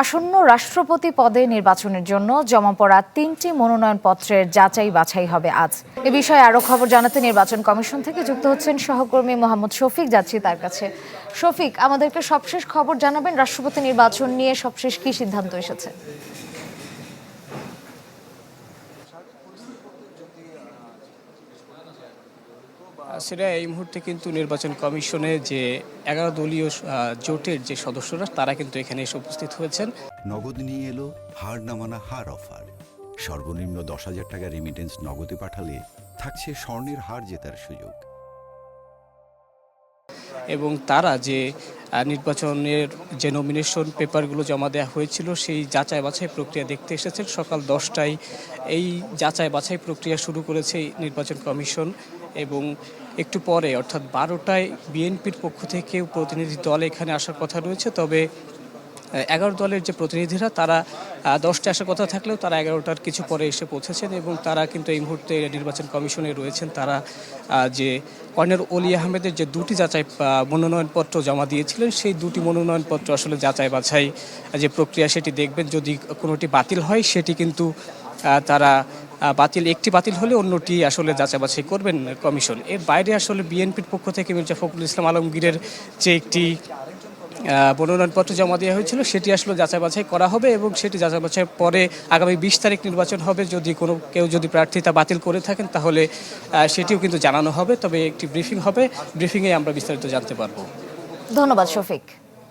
আসন্ন রাষ্ট্রপতি পদে নির্বাচনের জন্য জমা পড়া ৩টি মনোনয়নপত্রের যাচাই বাছাই হবে আজ। এ বিষয়ে আরো খবর জানাতে নির্বাচন কমিশন থেকে যুক্ত হচ্ছেন সহকর্মী মোহাম্মদ শফিক। যাচ্ছি তার কাছে। শফিক, আমাদেরকে সবশেষ খবর জানাবেন, রাষ্ট্রপতি নির্বাচন নিয়ে সবশেষ কি সিদ্ধান্ত এসেছে? সেটা এই মুহূর্তে কিন্তু নির্বাচন কমিশনে যে 11 দলীয় জোটের যে সদস্যরা তারা কিন্তু এখানে এসে উপস্থিত হয়েছেন। নগদ নিয়ে এলো হার না মানা হার অফার। সর্বনিম্ন 10,000 টাকা রেমিটেন্স নগদে পাঠালে থাকছে স্বর্ণের হার জেতার সুযোগ। এবং তারা যে নির্বাচনের যে নমিনেশন পেপারগুলো জমা দেওয়া হয়েছিল সেই যাচাই বাছাই প্রক্রিয়া দেখতে এসেছেন। সকাল 10টায় এই যাচাই বাছাই প্রক্রিয়া শুরু করেছে নির্বাচন কমিশন এবং একটু পরে অর্থাৎ 12টায় বিএনপির পক্ষ থেকে প্রতিনিধি দল এখানে আসার কথা রয়েছে। তবে 11 দলের যে প্রতিনিধিরা তারা 10টায় আসার কথা থাকলেও তারা 11টার কিছু পরে এসে পৌঁছেছেন এবং তারা কিন্তু এই মুহূর্তে নির্বাচন কমিশনে রয়েছেন। তারা যে কর্নেল অলি আহমেদের যে দুটি যাচাই মনোনয়নপত্র জমা দিয়েছিলেন সেই দুটি মনোনয়নপত্র আসলে যাচাই বাছাই যে প্রক্রিয়া সেটি দেখবেন। যদি কোনোটি বাতিল হয় সেটি কিন্তু তারা একটি বাতিল হলে অন্যটি আসলে যাচাই বাছাই করবেন কমিশন। এর বাইরে আসলে বিএনপির পক্ষ থেকে মির্জা ফখরুল ইসলাম আলমগীরের যে একটি মনোনয়নপত্র জমা দেওয়া হয়েছিল সেটি আসলে যাচাই বাছাই করা হবে এবং সেটি যাচাই বাছাই পরে আগামী 20 তারিখ নির্বাচন হবে। যদি কেউ প্রার্থিতা বাতিল করে থাকেন তাহলে সেটিও কিন্তু জানানো হবে। তবে একটি ব্রিফিং হবে, ব্রিফিংয়ে আমরা বিস্তারিত জানতে পারবো। ধন্যবাদ শফিক।